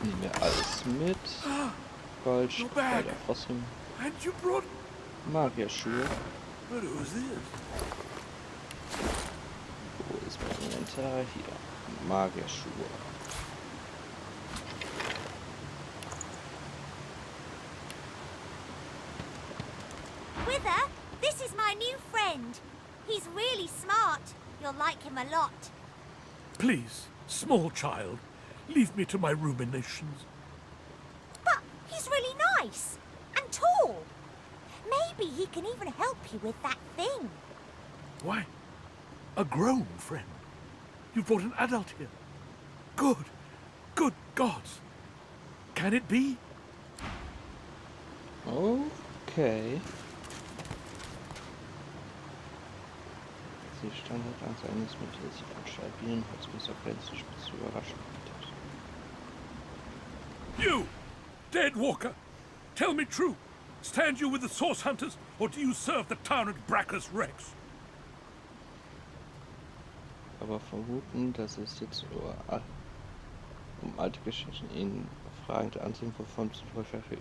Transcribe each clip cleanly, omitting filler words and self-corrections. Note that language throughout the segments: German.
Nehmen wir alles mit. Gold, bei der Frossim. And you brought... Magierschuhe. But who's this? Wo ist mein Inventar? Hier. Magierschuhe. Wither, this is my new friend. He's really smart. You'll like him a lot. Please, small child, leave me to my ruminations. But he's really nice and tall. Maybe he can even help you with that thing. Why? A grown friend? You brought an adult here? Good. Good gods. Can it be? Okay. Sie Standardansatzmittel ist von stabilen Holzmessergrenzen spitz überraschend bietet. You, dead walker, tell me true. Stand you with the source hunters, or do you serve the tyrant Brachus Rex? Aber vermuten, dass es jetzt um alte Geschichten ihn fragend ansehen, wovon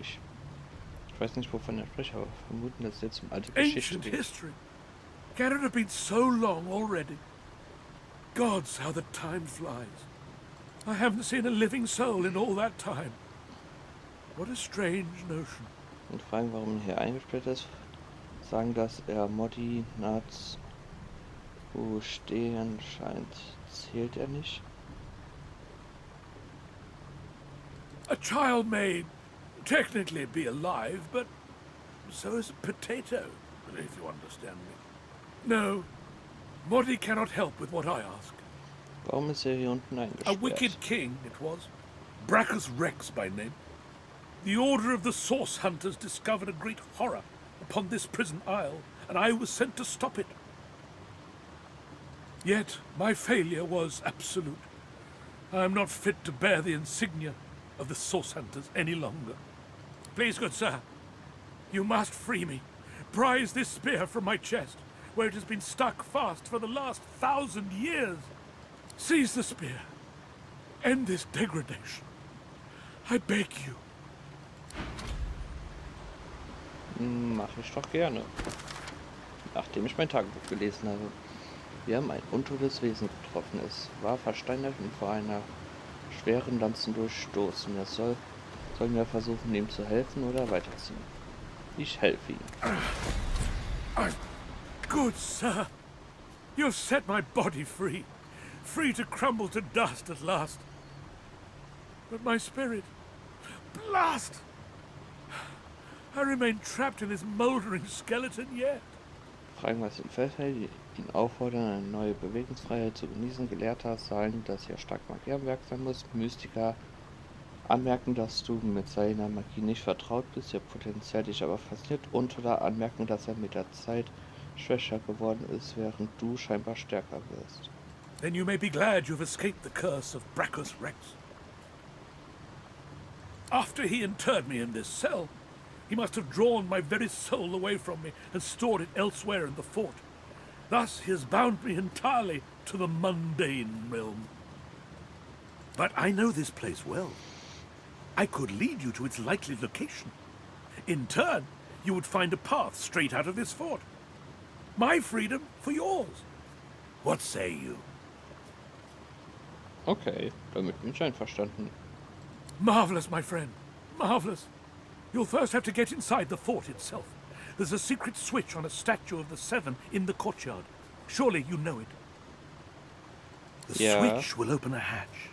ich weiß nicht, wovon er spricht, aber vermuten, dass es jetzt um alte Geschichten geht. History. Can it have been so long already? Gods, how the time flies. I haven't seen a living soul in all that time. What a strange notion. Und fragen, warum er hier eingesperrt ist, sagen, dass er Modi Nats stehen scheint. Zählt er nicht? A child may technically be alive, but so is a potato, if you understand me. No, Modi cannot help with what I ask. Warum ist er hier unten A eingesperrt? wicked king it was, Brachus Rex by name. The order of the Source Hunters discovered a great horror upon this prison isle, and I was sent to stop it. Yet my failure was absolute. I am not fit to bear the insignia of the Source Hunters any longer. Please, good sir, you must free me. Prise this spear from my chest, where it has been stuck fast for the last 1,000 years. Seize the spear. End this degradation. I beg you. Mache ich doch gerne. Nachdem ich mein Tagebuch gelesen habe. Wir haben ein untotes Wesen getroffen. Es war versteinert und vor einer schweren Lanze durchstoßen. Sollen wir versuchen, ihm zu helfen oder weiterziehen? Ich helfe ihm. Good sir. You've set my body free. Free to crumble to dust at last. But my spirit... Blast! I remain trapped in this mouldering skeleton yet. Fragen, was ihn festhält, ihn auffordern, eine neue Bewegungsfreiheit zu genießen. Gelehrter sagen, dass hier stark Magie am Werk sein muss. Mystiker anmerken, dass du mit seiner Magie nicht vertraut bist, ihr Potenzial dich aber fasziniert. Oder anmerken, dass er mit der Zeit schwächer geworden ist, während du scheinbar stärker wirst. Then you may be glad you've escaped the curse of Brachus Rex. After he interred me in this cell, he must have drawn my very soul away from me and stored it elsewhere in the fort. Thus he has bound me entirely to the mundane realm. But I know this place well. I could lead you to its likely location. In turn, you would find a path straight out of this fort. My freedom for yours. What say you? Okay, damit bin ich einverstanden. Marvelous, my friend. Marvelous. You'll first have to get inside the fort itself. There's a secret switch on a statue of the Seven in the courtyard. Surely you know it. The switch will open a hatch,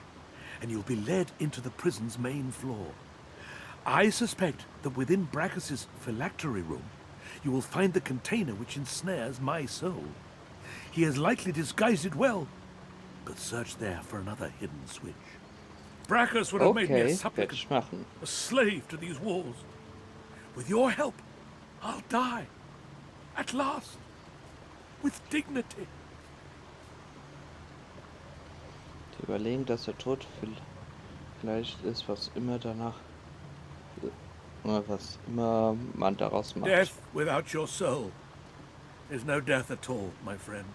and you'll be led into the prison's main floor. I suspect that within Brachus's phylactery room, you will find the container which ensnares my soul. He has likely disguised it well, but search there for another hidden switch. Brachus would have made me a supplicant, a slave to these walls. With your help, I'll die. At last. With dignity. Die überlegen, dass der Tod vielleicht ist, was immer man daraus macht. Death without your soul is no death at all, my friend.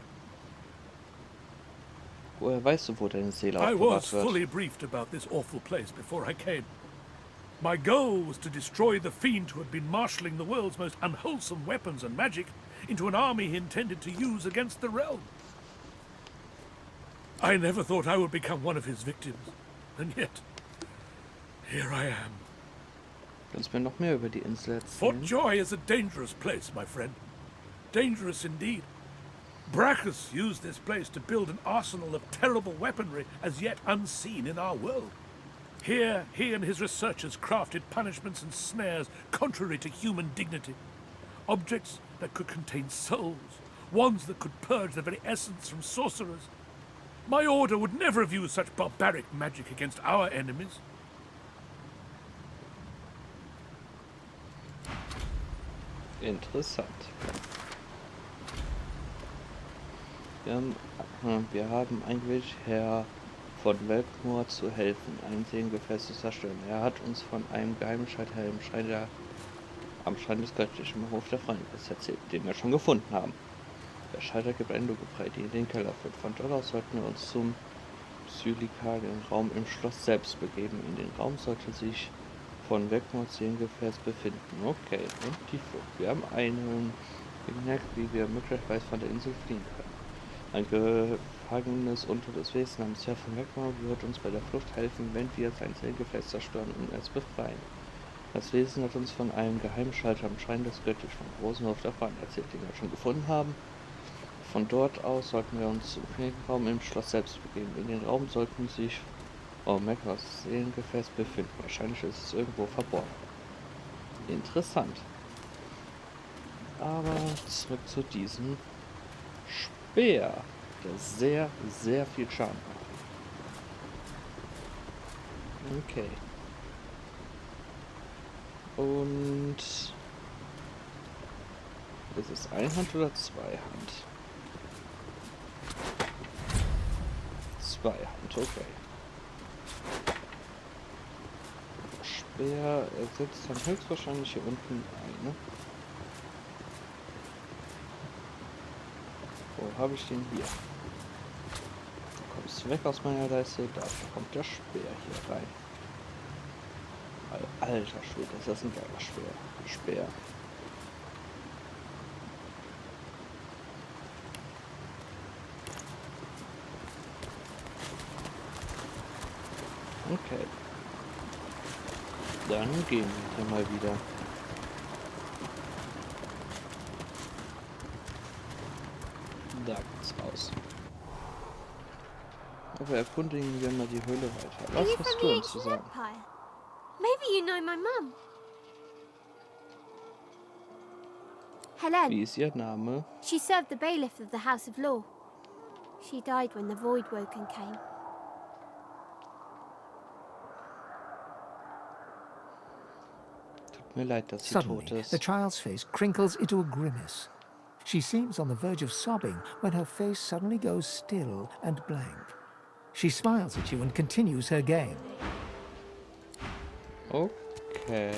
Woher weißt du, wo deine Seele I was aufbewahrt wird? fully briefed about this awful place before I came. My goal was to destroy the fiend who had been marshalling the world's most unwholesome weapons and magic into an army he intended to use against the realm. I never thought I would become one of his victims, and yet, here I am. Kannst du mir noch mehr über die Insel Fort erzählen? Joy is a dangerous place, my friend. Dangerous indeed. Brachus used this place to build an arsenal of terrible weaponry as yet unseen in our world. Here, he and his researchers crafted punishments and snares contrary to human dignity. Objects that could contain souls, wands that could purge the very essence from sorcerers. My order would never have used such barbaric magic against our enemies. Interessant. Wir haben eigentlich Herr von Weltmoor zu helfen, ein Seelengefäß zu zerstören. Er hat uns von einem geheimen Schalter am Schrein des göttlichen Hof der Freunde erzählt, den wir schon gefunden haben. Der Schalter gibt eine Luke frei, die in den Keller führt. Von dort aus sollten wir uns zum psychikalen Raum im Schloss selbst begeben. In den Raum sollte sich von Weltmoors Seelengefäß befinden. Okay, und die Flucht. Wir haben einen gemerkt, wie wir möglicherweise von der Insel fliehen können. Ein gefangenes, untotes Wesen namens Herr von Wegmar wird uns bei der Flucht helfen, wenn wir sein Seelengefäß zerstören und es befreien. Das Wesen hat uns von einem Geheimschalter am Schrein des Göttlichen vom großen Hof der Freunde erzählt, den wir schon gefunden haben. Von dort aus sollten wir uns zum Raum im Schloss selbst begeben. In den Raum sollten sich Meckers Seelengefäß befinden. Wahrscheinlich ist es irgendwo verborgen. Interessant. Aber zurück zu diesem Speer, der sehr, sehr viel Schaden macht. Okay. Und ist es Einhand oder Zweihand? Zweihand, okay. Speer setzt dann höchstwahrscheinlich hier unten ein, ne? Wo habe ich den hier? Du kommst weg aus meiner Leiste, dafür kommt der Speer hier rein. Alter Schwede, ist das ein geiler Speer. Okay. Dann gehen wir mal wieder. Da geht's raus. Aber erkundigen wir mal die Höhle weiter. Are Was you hast from du the uns zu ancient sagen? empire? Maybe you know my mum. Helen. Wie ist ihr Name? She served the bailiff of the House of Law. She died when the Voidwoken came. Tut mir leid, dass sie Suddenly, tot ist. the child's face crinkles into a grimace. She seems on the verge of sobbing when her face suddenly goes still and blank. She smiles at you and continues her game. Okay.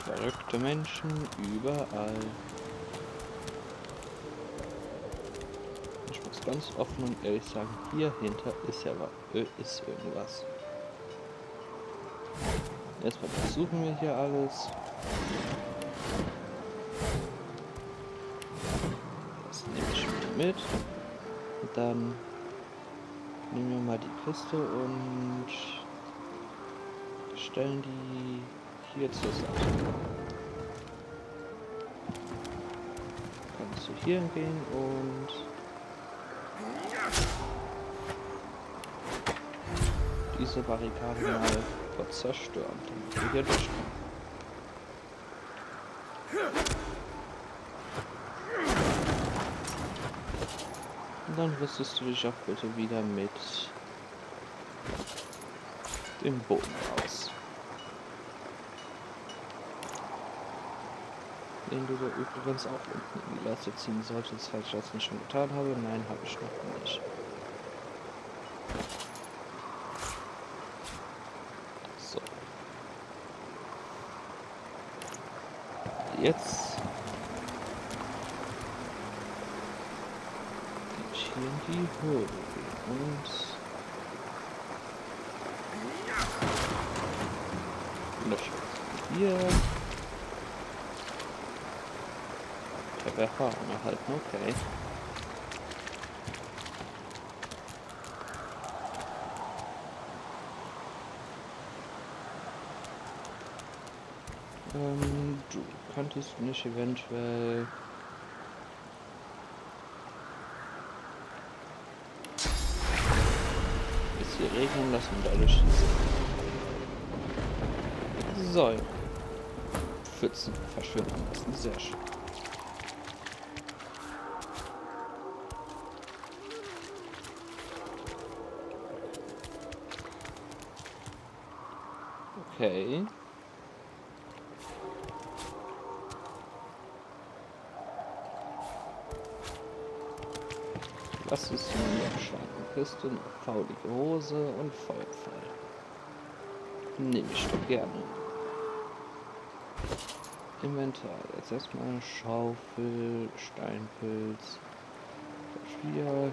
Verrückte Menschen überall. Ich muss ganz offen und ehrlich sagen, hier hinter ist ja ist irgendwas. Erstmal versuchen wir hier alles. Das nehme ich wieder mit. Und dann nehmen wir mal die Kiste und stellen die hier zur Seite. Kannst du hier hingehen und diese Barrikade mal kurz zerstören, damit wir hier durchkommen. Und dann rüstest du dich auch bitte wieder mit dem Bogen aus. Den du übrigens auch unten in die Leiste ziehen solltest, falls ich das nicht schon getan habe. Nein, habe ich noch nicht. So. hier in die Höhle gehen und Löcher hier. Ich habe Erfahrung erhalten, okay. Du könntest nicht eventuell es hier regnen lassen und dadurch schießen. So. Pfützen verschwinden lassen. Sehr schön. Okay. Was ist hier? Schwankiste, eine faulige Hose und Feuerpfeil. Nehme ich doch gerne. Inventar. Jetzt erstmal Schaufel, Steinpilz. Hier.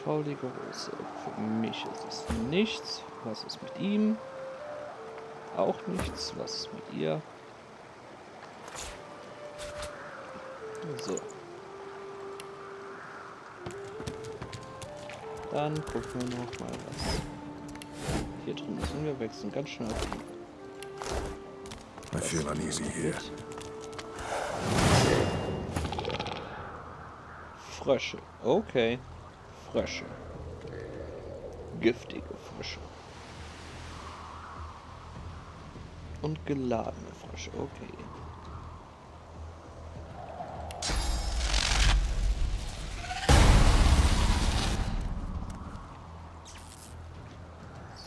Faulige Hose. Für mich ist es nichts. Was ist mit ihm? Auch nichts. Was ist mit ihr? So. Dann gucken wir noch mal, was hier drin ist. Und wir wechseln ganz schnell auf ihn. I feel uneasy here. Frösche. Okay. Frösche. Giftige Frösche. Und geladene Frösche. Okay.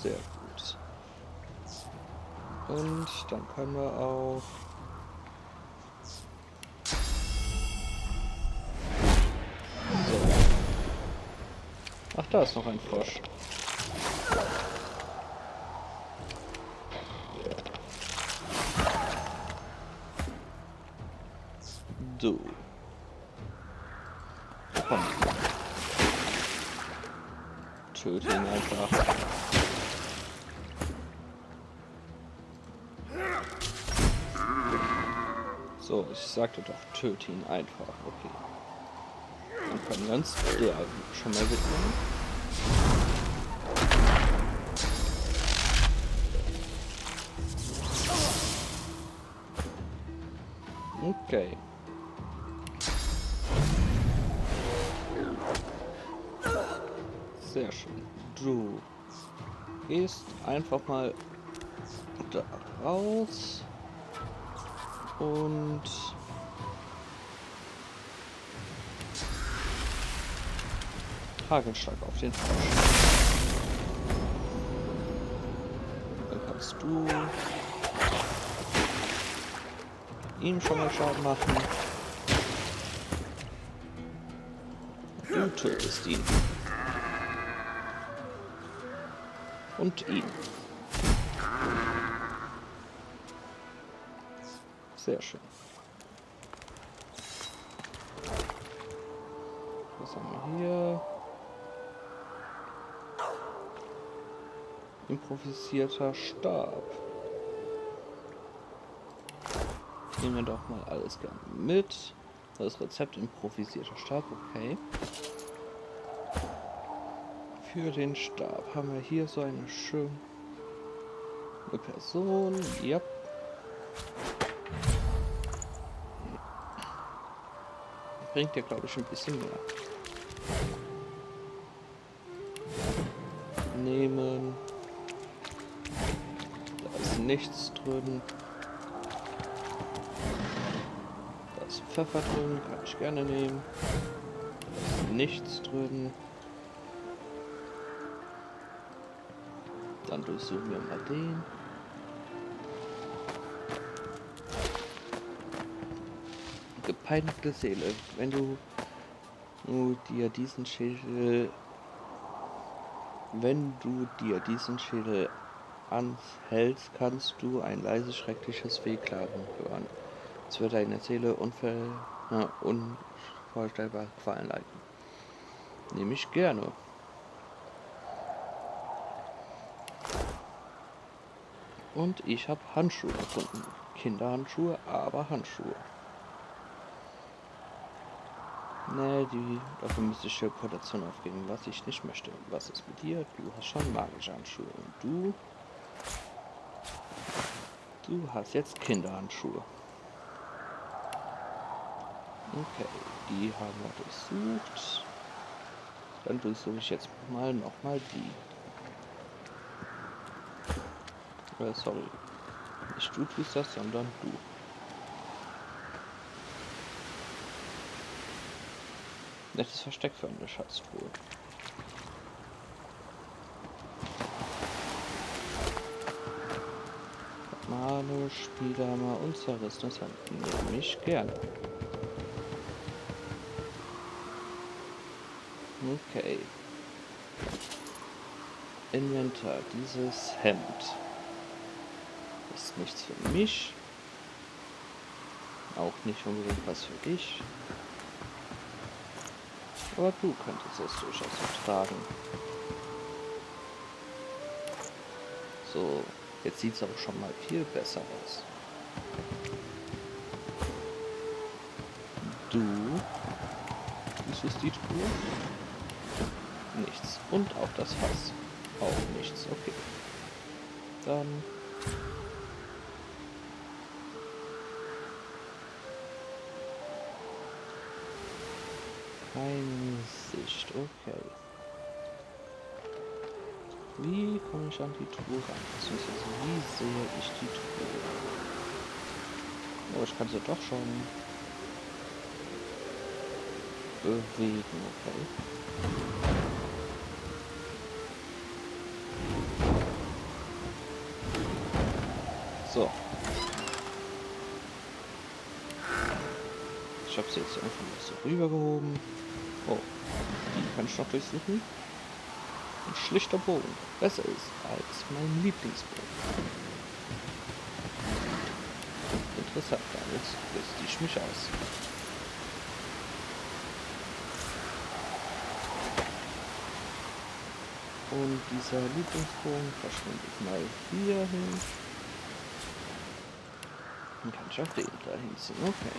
Sehr gut. Und dann können wir auch so. Ach, da ist noch ein Frosch. Du. Komm. Töte ihn einfach. So, ich sagte doch, töte ihn einfach. Okay. Dann können wir uns der schon mal widmen. Okay. Sehr schön. Du gehst einfach mal da raus und Hagelschlag auf den Frosch. Dann kannst du ihm schon mal Schaden machen. Du tötest ihn. Und ihn. Sehr schön. Was haben wir hier? Improvisierter Stab. Nehmen wir doch mal alles gerne mit. Das Rezept improvisierter Stab, okay. Für den Stab haben wir hier so eine schöne Person. Ja. Bringt ja, glaube ich, ein bisschen mehr. Nehmen. Da ist nichts drin. Da ist Pfeffer drin, kann ich gerne nehmen. Da ist nichts drin. Dann durchsuchen wir mal den. Gepeinigte Seele. Wenn du dir diesen Schädel anhältst, kannst du ein leises, schreckliches Wehklagen hören. Es wird deine Seele unvorstellbare Qualen leiden. Nehme ich gerne. Und ich habe Handschuhe gefunden. Kinderhandschuhe, aber Handschuhe. Nee, dafür müsste ich Reputation aufgeben, was ich nicht möchte. Was ist mit dir? Du hast schon magische Handschuhe. Und du hast jetzt Kinderhandschuhe. Okay, die haben wir durchsucht. Dann durchsuche ich jetzt nochmal die. Sorry. Nicht du tust das, sondern du. Nettes Versteck für eine Schatztruhe. Male, Spielhammer und zerrissenes Hand. Nehme ich gerne. Okay. Inventar, dieses Hemd ist nichts für mich. Auch nicht unbedingt was für dich. Aber du könntest es durchaus tragen. So, jetzt sieht es auch schon mal viel besser aus. Dies ist die Truhe. Nichts. Und auch das Fass. Auch nichts. Okay. Dann keine Sicht. Okay. Wie komme ich an die Truhe ran? Beziehungsweise wie sehe ich die Truhe? Oh, ich kann sie doch schon bewegen. Okay. So. Ich habe sie jetzt einfach mal so rübergehoben. Oh, die kann ich noch durchsuchen. Ein schlichter Bogen. Besser ist als mein Lieblingsbogen. Interessant, damit rüste ich mich aus. Und dieser Lieblingsbogen verschwindet mal hier hin. Dann kann ich auch den da hinziehen. Okay.